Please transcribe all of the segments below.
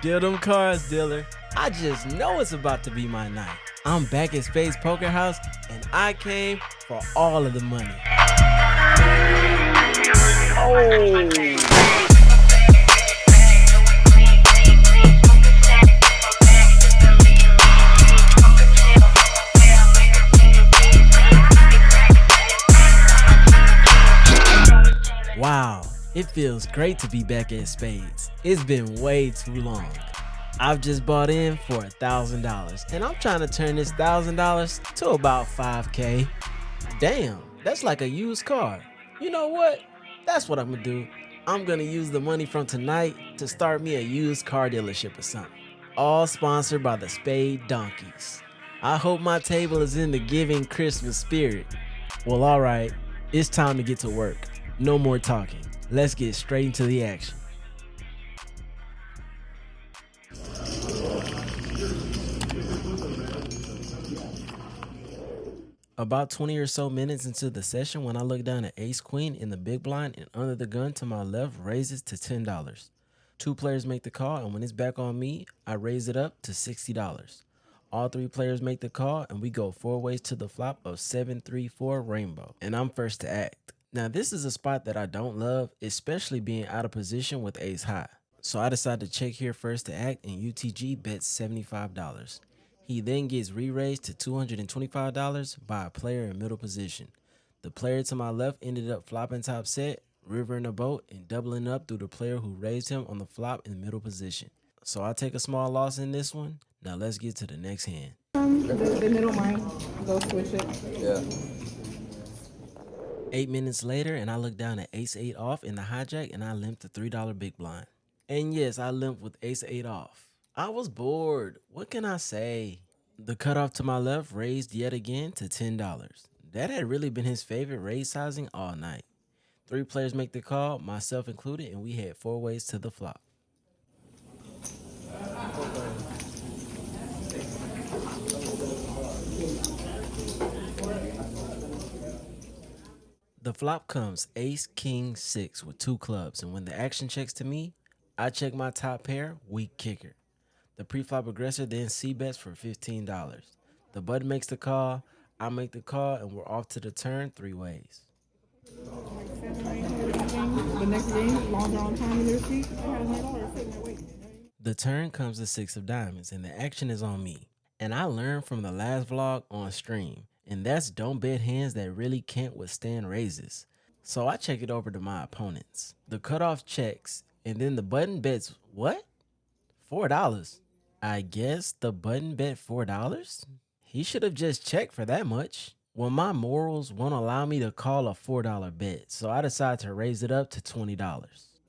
Steal them cards, dealer. I just know it's about to be my night. I'm back at Spade's Poker House, and I came for all of the money. Oh! Wow, it feels great to be back at Spades. It's been way too long. I've just bought in for $1,000 and I'm trying to turn this $1,000 to about 5K. Damn, that's like a used car. You know what? That's what I'm gonna do. I'm gonna use the money from tonight to start me a used car dealership or something. All sponsored by the Spade Donkeys. I hope my table is in the giving Christmas spirit. Well, alright, it's time to get to work. No more talking. Let's get straight into the action. About 20 or so minutes into the session when I look down at ace queen in the big blind and under the gun to my left raises to $10. Two players make the call and when it's back on me, I raise it up to $60. All three players make the call and we go four ways to the flop of 7-3-4 rainbow and I'm first to act. Now this is a spot that I don't love, especially being out of position with ace high. So I decide to check here first to act and UTG bets $75. He then gets re-raised to $225 by a player in middle position. The player to my left ended up flopping top set, rivering the boat, and doubling up through the player who raised him on the flop in middle position. So I take a small loss in this one. Now let's get to the next hand. The middle line, go switch it. Yeah. 8 minutes later, and I look down at ace-8 off in the hijack, and I limp the $3 big blind. And yes, I limped with ace-8 off. I was bored. What can I say? The cutoff to my left raised yet again to $10. That had really been his favorite raise sizing all night. Three players make the call, myself included, and we had four ways to the flop. The flop comes ace, king, 6 with two clubs, and when the action checks to me, I check my top pair, weak kicker. The pre-flop aggressor then c-bets for $15. The button makes the call, I make the call, and we're off to the turn three ways. The next game, long drawn time in their seat. The turn comes the 6 of diamonds, and the action is on me. And I learned from the last vlog on stream. And that's don't bet hands that really can't withstand raises. So I check it over to my opponents. The cutoff checks, and then the button bets, what? $4. I guess the button bet $4? He should have just checked for that much. Well, my morals won't allow me to call a $4 bet, so I decide to raise it up to $20.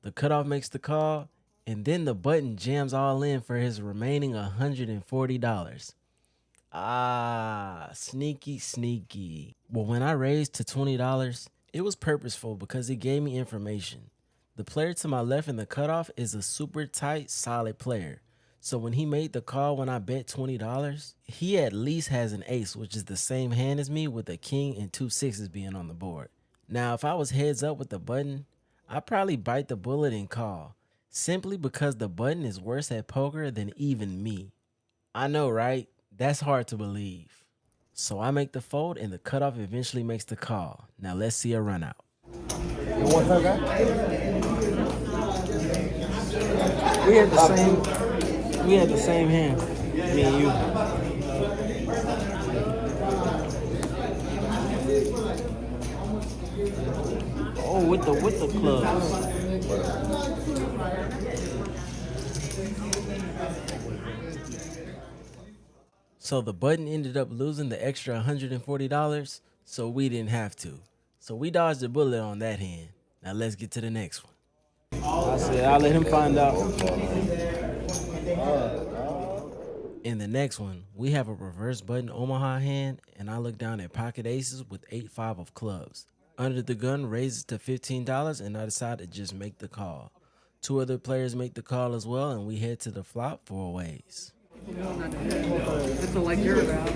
The cutoff makes the call, and then the button jams all in for his remaining $140. Ah, sneaky. Well, when I raised to $20, it was purposeful because it gave me information. The player to my left in the cutoff is a super tight, solid player. So when he made the call when I bet $20, he at least has an ace, which is the same hand as me with a king and two sixes being on the board. Now, if I was heads up with the button, I'd probably bite the bullet and call, simply because the button is worse at poker than even me. I know, right? That's hard to believe. So I make the fold and the cutoff eventually makes the call. Now let's see a run out. What's up, guy? We had the same hand, me and you. Oh, with the clubs. So the button ended up losing the extra $140, so we didn't have to. So we dodged the bullet on that hand. Now let's get to the next one. I said I'll let him find out. In the next one, we have a reverse button Omaha hand, and I look down at pocket aces with 8-5 of clubs. Under the gun raises to $15, and I decide to just make the call. Two other players make the call as well, and we head to the flop four ways. Just to like you're about.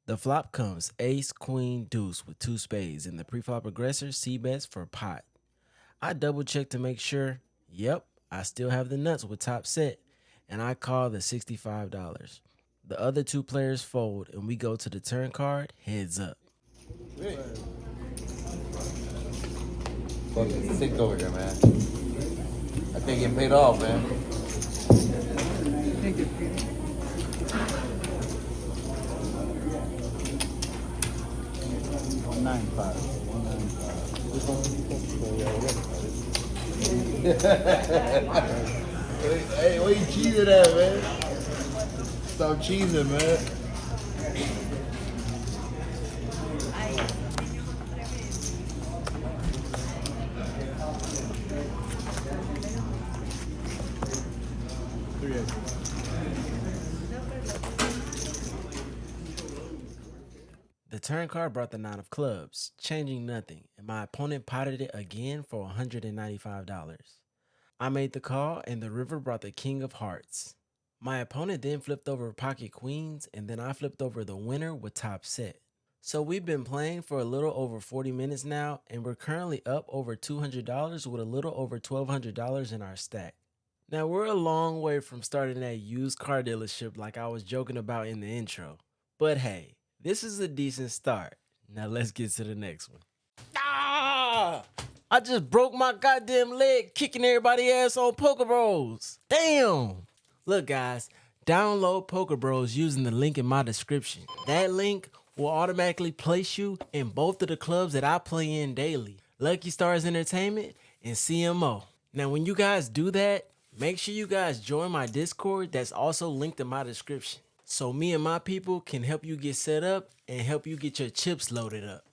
The flop comes ace, queen, deuce with two spades, and the preflop aggressor c-bets for pot. I double check to make sure. Yep, I still have the nuts with top set, and I call the $65. The other two players fold, and we go to the turn card, heads up. Fucking sick over here, man. I think getting paid off, man. Thank you. 195. Hey, where you cheesing at, man? Stop cheesing, man. The turn card brought the 9 of clubs, changing nothing, and my opponent potted it again for $195. I made the call, and the river brought the king of hearts. My opponent then flipped over pocket queens, and then I flipped over the winner with top set. So we've been playing for a little over 40 minutes now, and we're currently up over $200 with a little over $1,200 in our stack. Now we're a long way from starting that used car dealership like I was joking about in the intro. But hey, this is a decent start. Now let's get to the next one. Ah! I just broke my goddamn leg kicking everybody's ass on PokerBros. Damn! Look guys, download PokerBros using the link in my description. That link will automatically place you in both of the clubs that I play in daily. Lucky Stars Entertainment and CMO. Now when you guys do that, make sure you guys join my Discord that's also linked in my description. So me and my people can help you get set up and help you get your chips loaded up.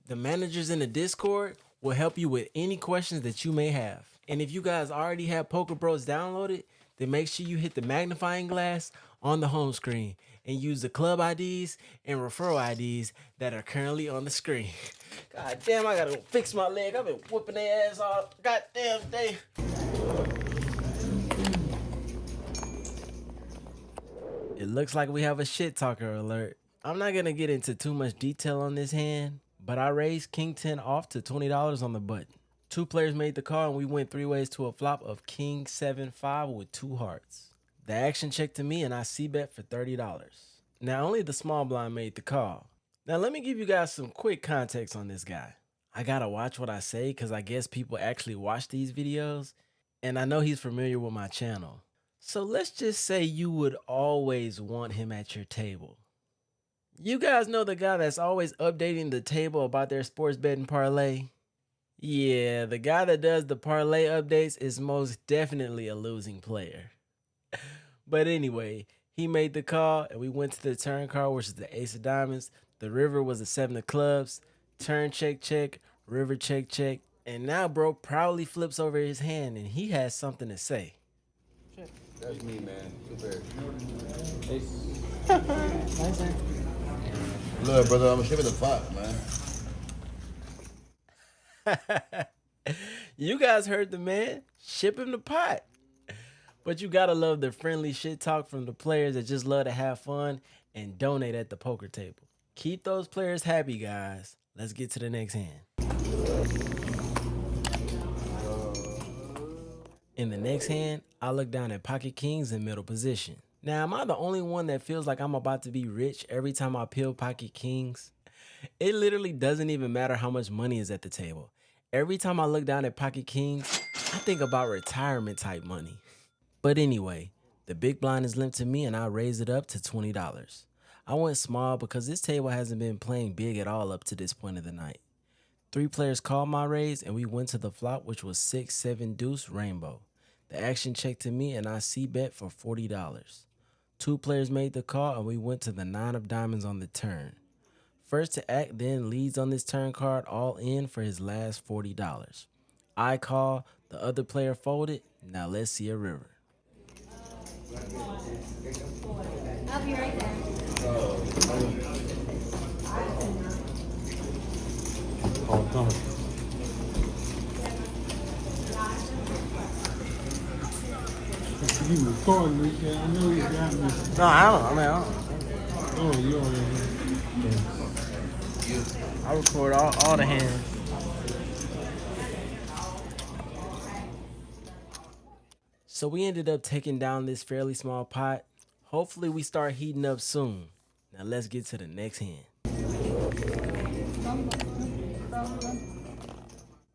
The managers in the Discord will help you with any questions that you may have. And if you guys already have PokerBros downloaded, then make sure you hit the magnifying glass on the home screen and use the club IDs and referral IDs that are currently on the screen. God damn, I gotta go fix my leg. I've been whooping their ass all goddamn day. It looks like we have a shit talker alert. I'm not gonna get into too much detail on this hand, but I raised King 10 off to $20 on the button. Two players made the call and we went 3 ways to a flop of King 7-5 with 2 hearts. The action checked to me and I c-bet for $30. Now only the small blind made the call. Now let me give you guys some quick context on this guy. I gotta watch what I say because I guess people actually watch these videos and I know he's familiar with my channel. So let's just say you would always want him at your table. You guys know the guy that's always updating the table about their sports betting parlay? Yeah, the guy that does the parlay updates is most definitely a losing player. But anyway, he made the call and we went to the turn card, which is the ace of diamonds. The river was the 7 of clubs. Turn check check, river check check. And now bro proudly flips over his hand and he has something to say. That's me, man. Super. Nice, man. Look, brother, I'm shipping the pot, man. You guys heard the man. Ship him the pot. But you gotta love the friendly shit talk from the players that just love to have fun and donate at the poker table. Keep those players happy, guys. Let's get to the next hand. In the next hand, I look down at pocket kings in middle position. Now, am I the only one that feels like I'm about to be rich every time I peel pocket kings? It literally doesn't even matter how much money is at the table. Every time I look down at pocket kings, I think about retirement type money. But anyway, the big blind is limped to me and I raise it up to $20. I went small because this table hasn't been playing big at all up to this point of the night. 3 players called my raise and we went to the flop, which was 6-7 deuce rainbow. The action checked to me and I c-bet for $40. 2 players made the call and we went to the 9 of diamonds on the turn. First to act then leads on this turn card all in for his last $40. I call, the other player folded. Now let's see a river. I'll be right there. Oh, come on. You recording this shit? I know you got me. No, I don't. Oh, you already. I record all the hands. So we ended up taking down this fairly small pot. Hopefully we start heating up soon. Now let's get to the next hand.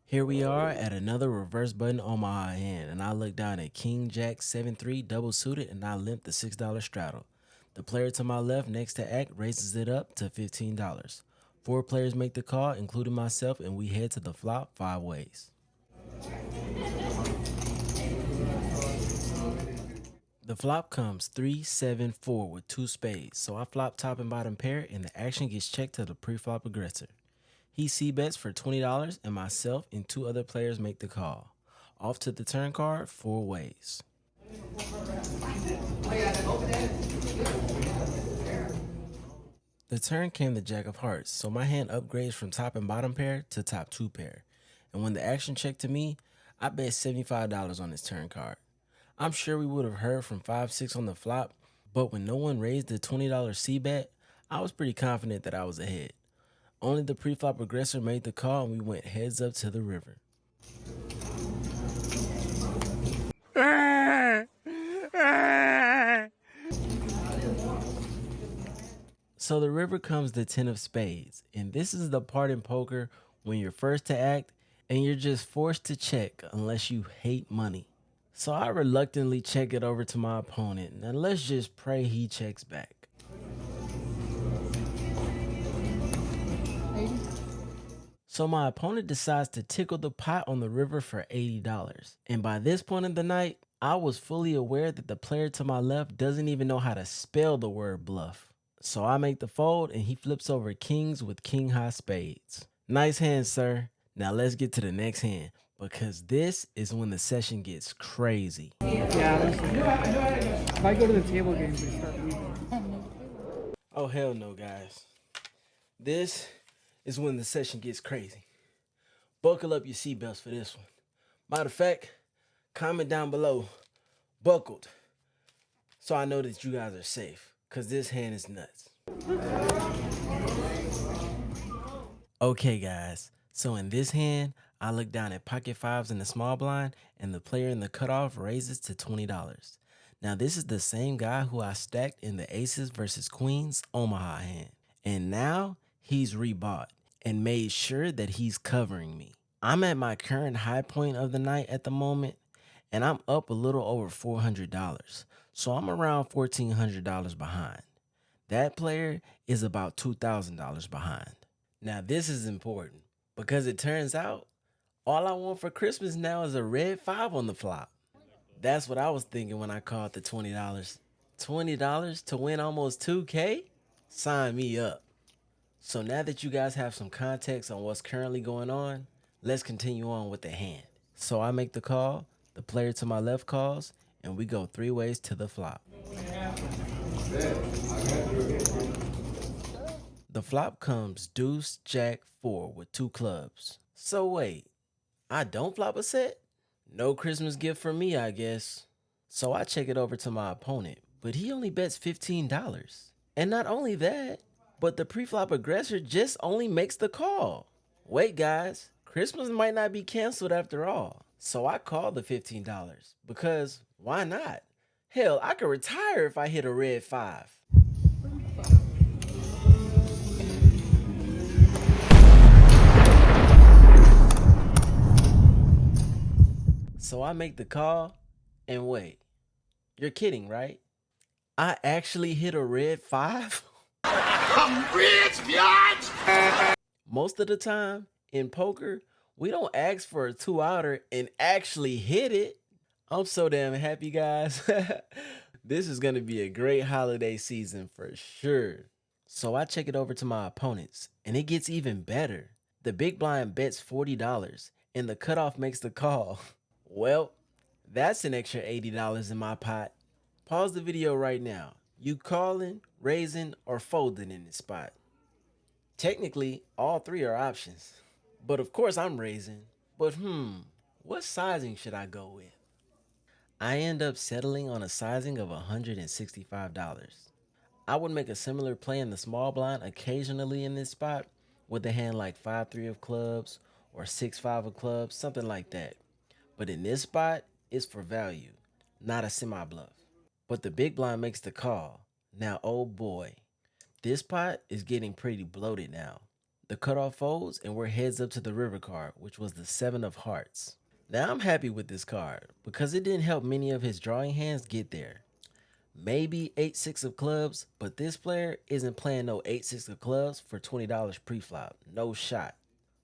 Here we are at another reverse button Omaha hand, and I look down at King Jack 7-3 double suited, and I limp the $6 straddle. The player to my left next to act raises it up to $15. 4 players make the call, including myself, and we head to the flop 5 ways. The flop comes 3-7-4 with 2 spades, so I flop top and bottom pair, and the action gets checked to the pre-flop aggressor. He c-bets for $20, and myself and 2 other players make the call. Off to the turn card 4 ways. The turn came the Jack of Hearts, so my hand upgrades from top and bottom pair to top 2 pair. And when the action checked to me, I bet $75 on this turn card. I'm sure we would have heard from 5-6 on the flop, but when no one raised the $20 c-bet, I was pretty confident that I was ahead. Only the pre-flop aggressor made the call, and we went heads up to the river. So the river comes the 10 of spades, and this is the part in poker when you're first to act and you're just forced to check unless you hate money. So I reluctantly check it over to my opponent, and let's just pray he checks back. So my opponent decides to tickle the pot on the river for $80. And by this point in the night, I was fully aware that the player to my left doesn't even know how to spell the word bluff. So I make the fold, and he flips over kings with king high spades. Nice hand, sir. Now let's get to the next hand, because this is when the session gets crazy. Yeah, if I go to the table games, they start leaving. Oh, hell no, guys. This is when the session gets crazy. Buckle up your seatbelts for this one. Matter of fact, comment down below, buckled, so I know that you guys are safe, because this hand is nuts. Okay, guys, so in this hand, I look down at pocket fives in the small blind, and the player in the cutoff raises to $20. Now, this is the same guy who I stacked in the aces versus queens Omaha hand. And now he's rebought and made sure that he's covering me. I'm at my current high point of the night at the moment, and I'm up a little over $400. So I'm around $1,400 behind. That player is about $2,000 behind. Now this is important because it turns out all I want for Christmas now is a red 5 on the flop. That's what I was thinking when I called the $20. $20 to win almost $2K? Sign me up. So now that you guys have some context on what's currently going on, let's continue on with the hand. So I make the call, the player to my left calls, and we go 3 ways to the flop. The flop comes deuce, jack, 4 with 2 clubs. So wait, I don't flop a set? No Christmas gift for me, I guess. So I check it over to my opponent, but he only bets $15. And not only that, but the pre-flop aggressor just only makes the call. Wait, guys, Christmas might not be canceled after all. So I call the $15 because why not? Hell, I could retire if I hit a red 5. So I make the call, and wait, you're kidding, right? I actually hit a red 5? I'm rich, bitch! Most of the time in poker, we don't ask for a 2-outer and actually hit it. I'm so damn happy, guys. This is gonna be a great holiday season for sure. So I check it over to my opponents, and it gets even better. The big blind bets $40, and the cutoff makes the call. Well, that's an extra $80 in my pot. Pause the video right now. You calling, raising, or folding in this spot? Technically, all 3 are options. But of course I'm raising. But what sizing should I go with? I end up settling on a sizing of $165. I would make a similar play in the small blind occasionally in this spot with a hand like 5-3 of clubs or 6-5 of clubs, something like that. But in this spot, it's for value. not a semi-bluff. But the big blind makes the call. Now, oh boy, this pot is getting pretty bloated now. The cutoff folds and we're heads up to the river card, which was the 7 of hearts. Now I'm happy with this card because it didn't help many of his drawing hands get there. Maybe 8-6 of clubs, but this player isn't playing no 8-6 of clubs for $20 pre-flop. No shot.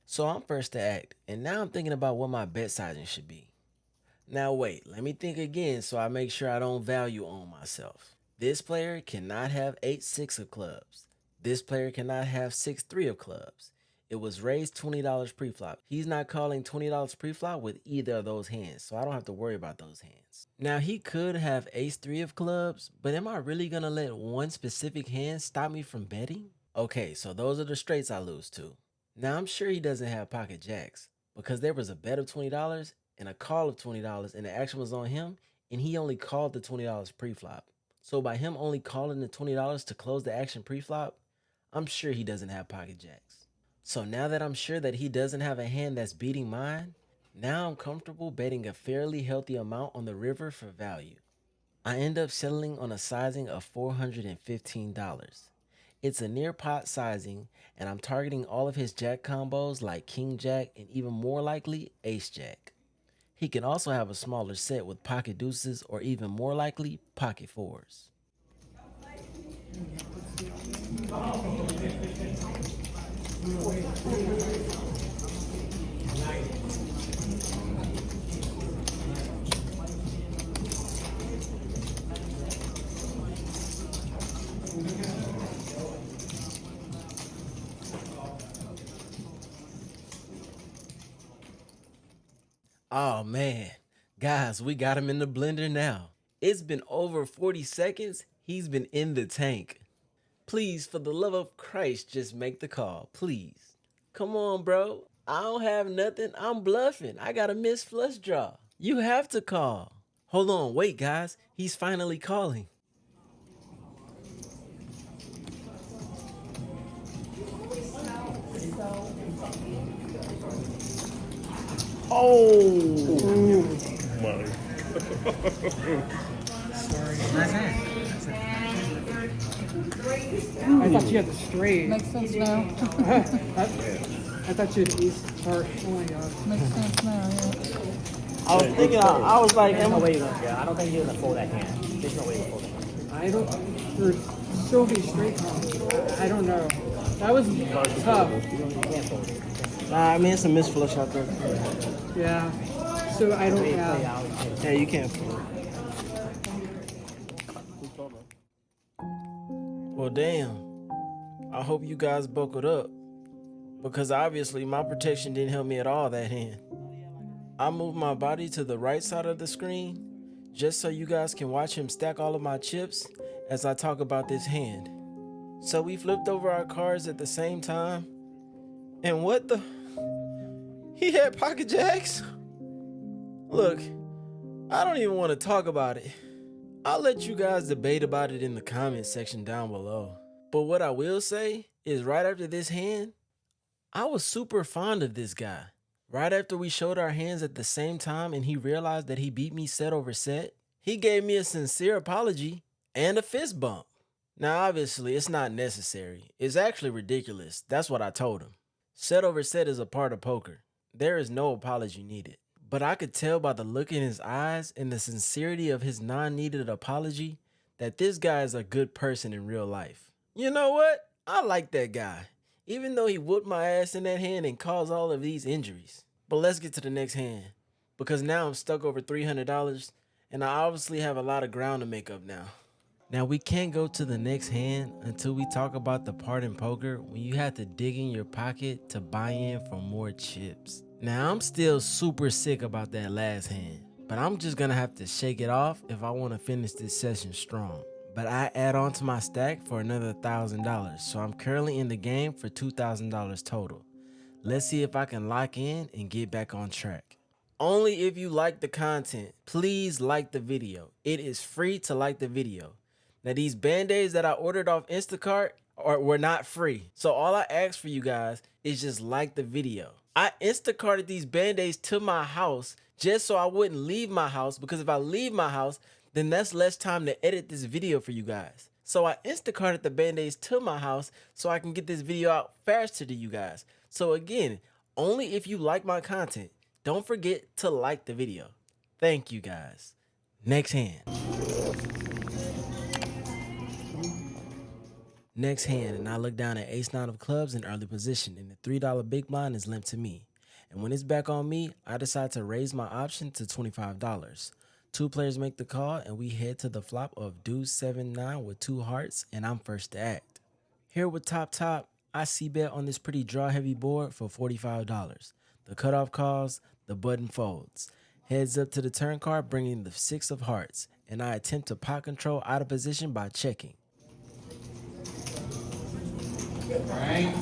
So I'm first to act, and now I'm thinking about what my bet sizing should be. Now wait, let me think again so I make sure I don't value on myself. This player cannot have 8-6 of clubs. This player cannot have 6-3 of clubs. It was raised $20 pre-flop. He's not calling $20 pre-flop with either of those hands, so I don't have to worry about those hands. Now he could have ace-3 of clubs, but am I really gonna let one specific hand stop me from betting? Okay, so those are the straights I lose to. Now I'm sure he doesn't have pocket jacks because there was a bet of $20 and a call of $20 and the action was on him and he only called the $20 pre-flop. So by him only calling the $20 to close the action pre-flop, I'm sure he doesn't have pocket jacks. So now that I'm sure that he doesn't have a hand that's beating mine, now I'm comfortable betting a fairly healthy amount on the river for value. I end up settling on a sizing of $415. It's a near pot sizing and I'm targeting all of his jack combos like king jack and even more likely ace jack. He can also have a smaller set with pocket deuces or even more likely pocket fours. Oh man, guys, we got him in the blender now. It's been over 40 seconds. He's been in the tank. Please, for the love of Christ, just make the call, please. Come on, bro. I don't have nothing. I'm bluffing. I got a missed flush draw. You have to call. Hold on, wait, guys. He's finally calling. Oh! I thought you had the straight. Makes sense now. I thought you had ace heart. Oh my god. Makes sense now, yeah. I was thinking, I was like, There's no way you're gonna. Yeah, I don't think you're gonna fold that hand. There's no way you're gonna fold that hand. I don't. There's so many straight combos. I don't know. That was tough. You can't fold it. nah, I mean, it's a missed flush out there. Yeah. So I don't. Play Yeah. out, you can't. Yeah, you can't fold. Well, damn. I hope you guys buckled up. Because obviously my protection didn't help me at all that hand. I moved my body to the right side of the screen just so you guys can watch him stack all of my chips as I talk about this hand. So we flipped over our cards at the same time. And what the? He had pocket jacks? Look, I don't even want to talk about it. I'll let you guys debate about it in the comments section down below. But what I will say is right after this hand, I was super fond of this guy. Right after we showed our hands at the same time and he realized that he beat me set over set, he gave me a sincere apology and a fist bump. Now obviously it's not necessary. It's actually ridiculous. That's what I told him. Set over set is a part of poker. There is no apology needed. But I could tell by the look in his eyes and the sincerity of his non-needed apology that this guy is a good person in real life. You know what? I like that guy, even though he whooped my ass in that hand and caused all of these injuries. But let's get to the next hand, because now I'm stuck over $300 and I obviously have a lot of ground to make up now. Now we can't go to the next hand until we talk about the part in poker when you have to dig in your pocket to buy in for more chips. Now I'm still super sick about that last hand, but I'm just gonna have to shake it off if I want to finish this session strong. But I add on to my stack for another $1,000, so I'm currently in the game for $2,000 total. Let's see if I can lock in and get back on track. Only if you like the content, please like the video. It is free to like the video. Now these band-aids that I ordered off Instacart were not free. So all I ask for you guys is just like the video. I Instacarted these band-aids to my house just so I wouldn't leave my house, because if I leave my house, then that's less time to edit this video for you guys. So I Instacarted the band-aids to my house so I can get this video out faster to you guys. So again, only if you like my content. Don't forget to like the video. Thank you guys. Next hand. Next hand, and I look down at ace-9 of clubs in early position, and the $3 big blind is limped to me. And when it's back on me, I decide to raise my option to $25. Two players make the call, and we head to the flop of deuce 7-9 with 2 hearts, and I'm first to act. Here with top, I c-bet on this pretty draw-heavy board for $45. The cutoff calls, the button folds. Heads up to the turn card, bringing the 6 of hearts, and I attempt to pot control out of position by checking. Right?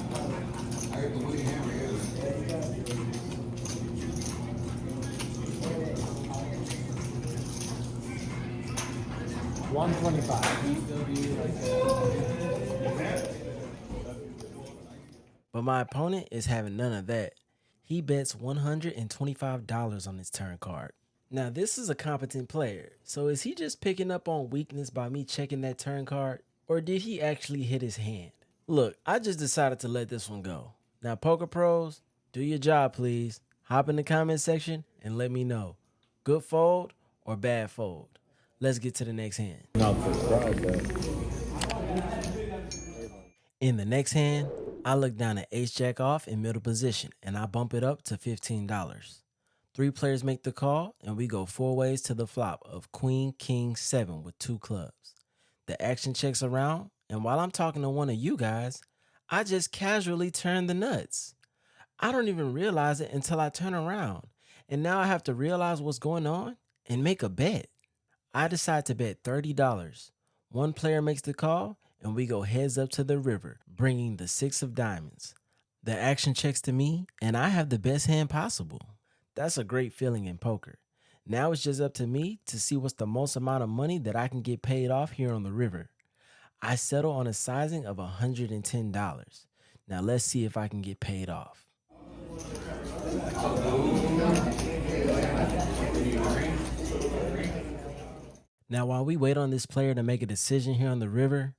I got the Woody Hammer here. But my opponent is having none of that. He bets $125 on his turn card. Now this is a competent player, so is he just picking up on weakness by me checking that turn card? Or did he actually hit his hand? Look, I just decided to let this one go. Now Poker Pros, do your job please. Hop in the comment section and let me know. Good fold or bad fold? Let's get to the next hand. In the next hand, I look down at ace jack off in middle position and I bump it up to $15. 3 players make the call and we go 4 ways to the flop of queen king 7 with 2 clubs. The action checks around, and while I'm talking to one of you guys, I just casually turn the nuts. I don't even realize it until I turn around, and now I have to realize what's going on and make a bet. I decide to bet $30. 1 player makes the call, and we go heads up to the river, bringing the 6 of diamonds. The action checks to me, and I have the best hand possible. That's a great feeling in poker. Now it's just up to me to see what's the most amount of money that I can get paid off here on the river. I settle on a sizing of $110. Now let's see if I can get paid off. Now while we wait on this player to make a decision here on the river,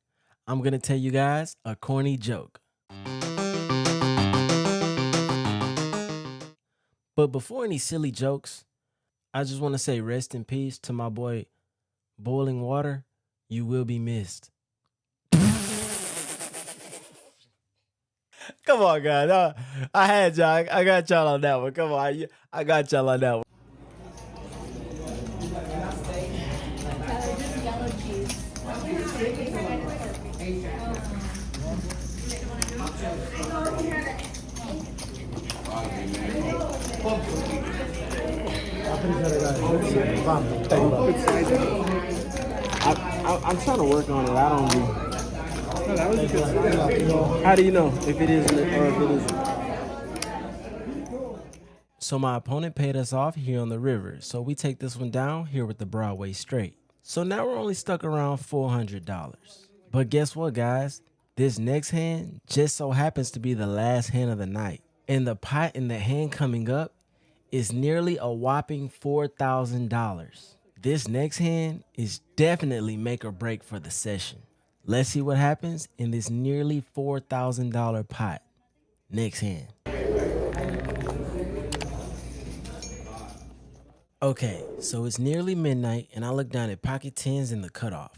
I'm going to tell you guys a corny joke. But before any silly jokes, I just want to say rest in peace to my boy Boiling Water. You will be missed. Come on, guys. I had y'all. I got y'all on that one. Come on. I got y'all on that one. Just yellow cheese. I'm trying to work on it. I don't do. No, that was a good sign. How do you know if it is or if it isn't? So my opponent paid us off here on the river, so we take this one down here with the Broadway straight. So now we're only stuck around $400. But guess what, guys? This next hand just so happens to be the last hand of the night. And the pot in the hand coming up is nearly a whopping $4,000. This next hand is definitely make or break for the session. Let's see what happens in this nearly $4,000 pot. Next hand. Okay, so it's nearly midnight and I look down at pocket tens in the cutoff.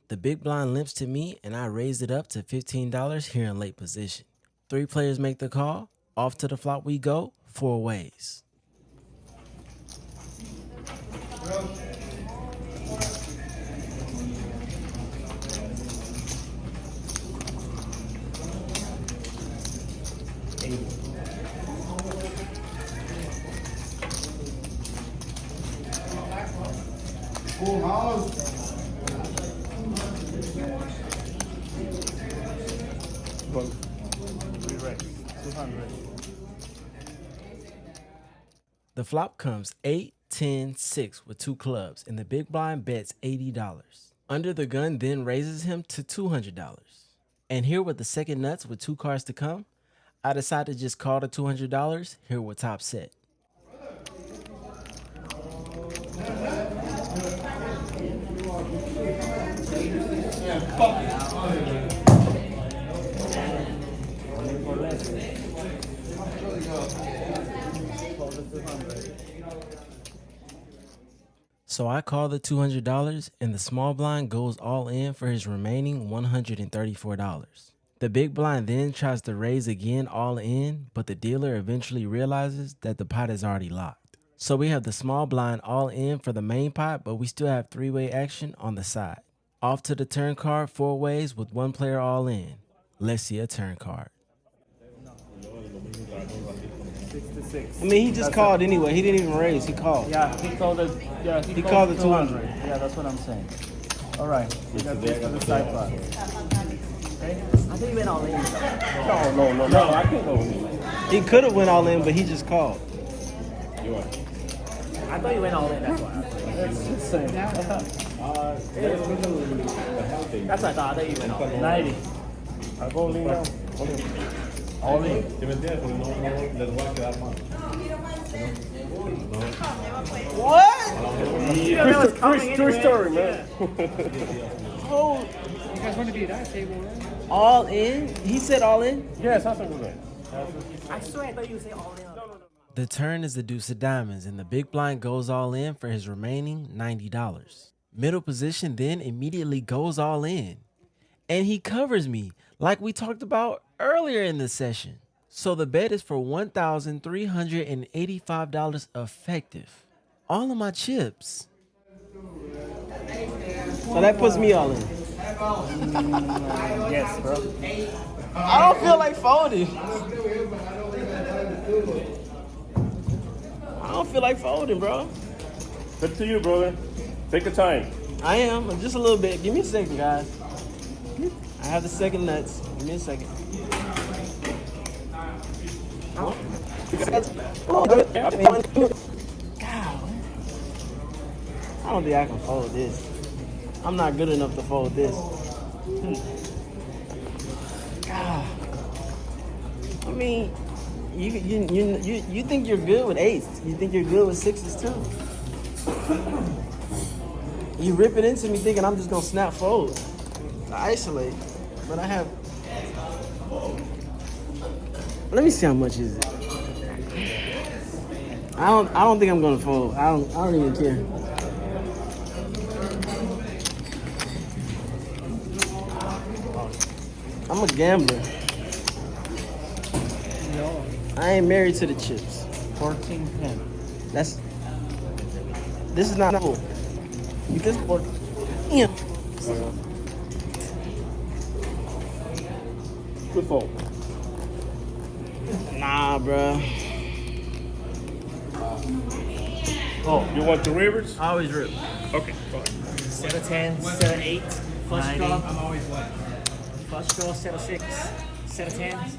The big blind limps to me and I raise it up to $15 here in late position. 3 players make the call. Off to the flop we go, 4 ways. Full house. The flop comes 8, 10, 6 with 2 clubs, and the big blind bets $80. Under the gun then raises him to $200. And here with the second nuts with 2 cards to come, I decided to just call the $200, hear what Top said. So I call the $200 and the small blind goes all in for his remaining $134. The big blind then tries to raise again all in, but the dealer eventually realizes that the pot is already locked. So we have the small blind all in for the main pot, but we still have three-way action on the side. Off to the turn card, four ways with one player all in. Let's see a turn card. 66. I mean, he just called anyway. He didn't even raise. He called. Yeah, he called it. Yeah, He called the 200. Yeah, that's what I'm saying. All right, we got this to the side pot. Okay. I think you went all in. No, I can't go in. He could have went all in, but he just called. I thought you went all in. That's why. That's insane. That's what I thought. I thought you went all in. 90. I go lean now. All in. ¿Sí me entiendes? Porque no les voy a quedar mal. What? True story, man. Oh, You guys want to be at that table, right? all in? He said all in? Yes, that's a good one. I swear I thought you would say all in. The turn is the deuce of diamonds, and the big blind goes all in for his remaining $90. Middle position then immediately goes all in. And he covers me, like we talked about earlier in the session. So the bet is for $1,385 effective. All of my chips. So that puts me all in. Yes, bro. I don't feel like folding. I don't feel like folding, bro. Good to you, brother. Take your time. I am. I'm just a little bit. Give me a second, guys. I have the second nuts. Give me a second. God. I don't think I can fold this. I'm not good enough to fold this. God. I mean, you think you're good with eights. You think you're good with sixes too. You rip it into me thinking I'm just gonna snap fold. Isolate. But I have. Let me see how much is it. I don't think I'm gonna fold. I don't even care. I'm a gambler. I ain't married to the chips. 14-10. This is not cool. Because yeah. Good fold. Nah, bro. Oh, you want the rivers? I always rip. Okay, fine. Set of 10, set of 8, flush draw. I'm always what? Flush draw, set of 6, set of 10s.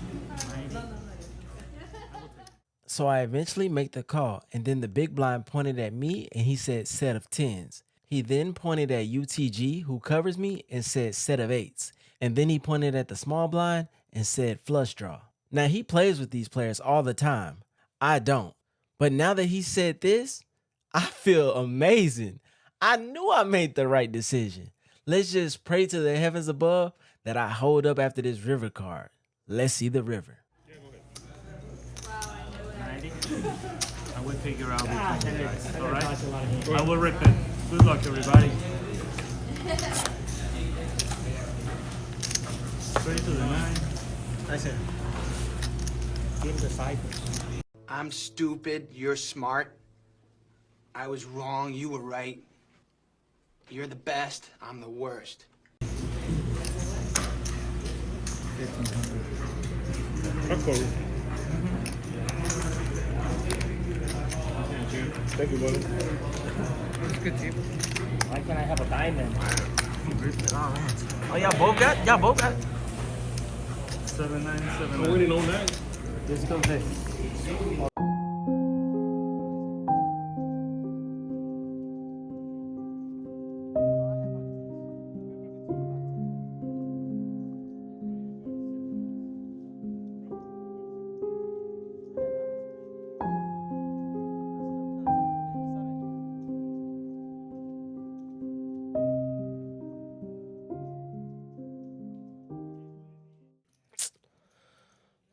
So I eventually make the call, and then the big blind pointed at me and he said set of 10s. He then pointed at UTG, who covers me, and said set of 8s. And then he pointed at the small blind and said flush draw. Now he plays with these players all the time. I don't. But now that he said this, I feel amazing. I knew I made the right decision. Let's just pray to the heavens above that I hold up after this river card. Let's see the river. 90. I will figure out which one you guys. All right? I will rip it. Good luck, everybody. Straight to the 9. Nice hand. Give the side. I'm stupid, you're smart. I was wrong, you were right. You're the best, I'm the worst. 1,500. I'm cool. Thank you, brother. It's a good table. Why can't I have a diamond? Oh, y'all both got? Y'all both got? 7, 9, 7. I'm winning on that. Let's go this.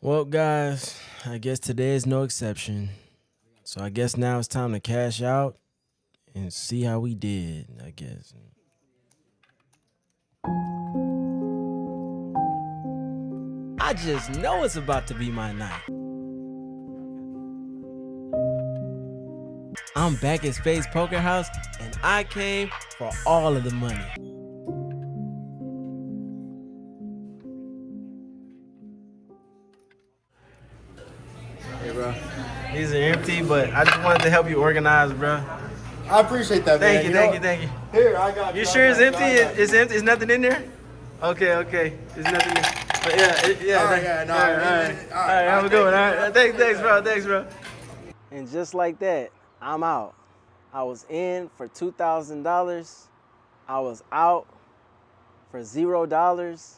Well, guys, I guess today is no exception. So I guess now it's time to cash out and see how we did, I guess. I just know it's about to be my night. I'm back at Space Poker House, and I came for all of the money. Hey, bro. These are empty, but I just wanted to help you organize, bro. I appreciate that, man. Thank you. Here, I got you. You sure it's empty? It's empty? There's nothing in there? Okay. There's nothing in there. But yeah. All right, Have a good one. All right. Thanks, bro. And just like that, I'm out. I was in for $2,000. I was out for $0.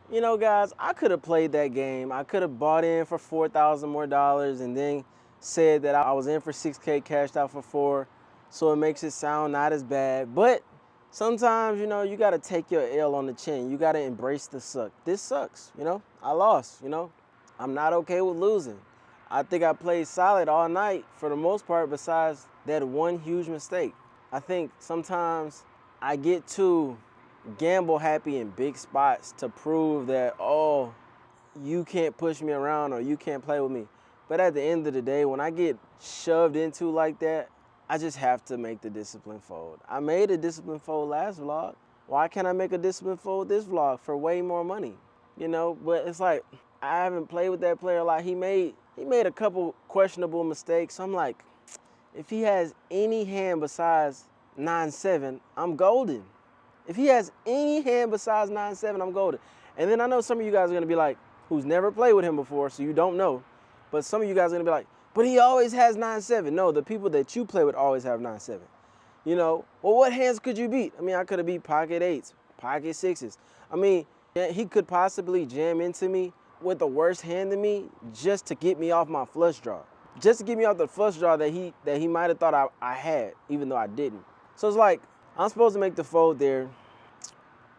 You know, guys, I could have played that game. I could have bought in for $4,000 more and then said that I was in for $6K, cashed out for $4, so it makes it sound not as bad. But sometimes, you know, you got to take your L on the chin. You got to embrace the suck. This sucks, you know. I lost, you know. I'm not okay with losing. I think I played solid all night for the most part besides that one huge mistake. I think sometimes I get too gamble happy in big spots to prove that, oh, you can't push me around or you can't play with me. But at the end of the day, when I get shoved into like that, I just have to make the discipline fold. I made a discipline fold last vlog. Why can't I make a discipline fold this vlog for way more money? You know, but it's like, I haven't played with that player a lot. He made a couple questionable mistakes. I'm like, if he has any hand besides 9-7, I'm golden. If he has any hand besides 9-7, I'm golden. And then I know some of you guys are gonna be like, who's never played with him before, so you don't know. But some of you guys are gonna be like, but he always has 9-7. No, the people that you play with always have 9-7. You know, well, what hands could you beat? I mean, I could have beat pocket 8s, pocket 6s. I mean, he could possibly jam into me with a worse hand than me just to get me off my flush draw. Just to get me off the flush draw that he might have thought I had, even though I didn't. So it's like, I'm supposed to make the fold there,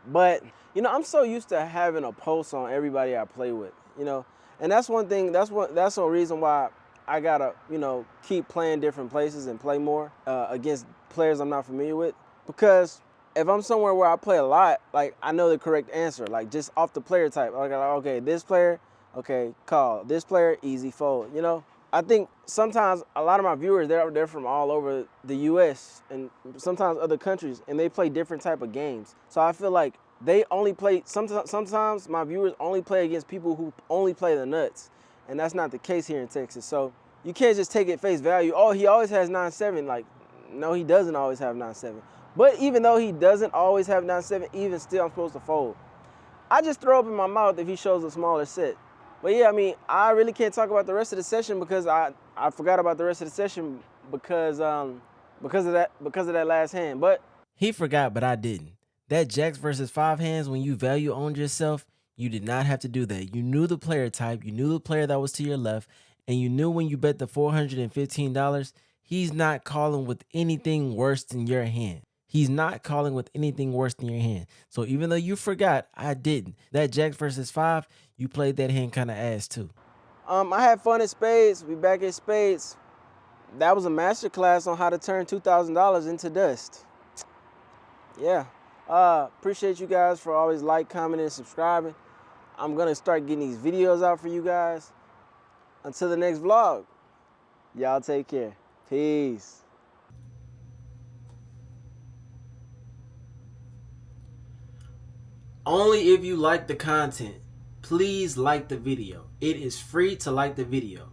but, you know, I'm so used to having a pulse on everybody I play with, you know, and that's one thing, that's a reason why I gotta, you know, keep playing different places and play more against players I'm not familiar with, because if I'm somewhere where I play a lot, like, I know the correct answer, like, just off the player type. Like, okay, this player, okay, call. This player, easy fold, you know? I think sometimes a lot of my viewers, they're from all over the U.S. and sometimes other countries, and they play different type of games. So I feel like they only play, sometimes my viewers only play against people who only play the nuts, and that's not the case here in Texas. So you can't just take it face value. Oh, he always has 9-7. Like, no, he doesn't always have 9-7. But even though he doesn't always have 9-7, even still I'm supposed to fold. I just throw up in my mouth if he shows a smaller set. But yeah, I mean, I really can't talk about the rest of the session because I forgot about the rest of the session because of that last hand. But he forgot, but I didn't. That Jacks versus 5 hands, when you value owned yourself, you did not have to do that. You knew the player type, you knew the player that was to your left, and you knew when you bet the $415, he's not calling with anything worse than your hand. He's not calling with anything worse than your hand. So even though you forgot, I didn't. That Jacks versus 5, you played that hand kind of ass too. I had fun at Spades. We back at Spades. That was a masterclass on how to turn $2,000 into dust. Yeah. Appreciate you guys for always like, commenting, and subscribing. I'm going to start getting these videos out for you guys. Until the next vlog, y'all take care. Peace. Only if you like the content, please like the video. It is free to like the video.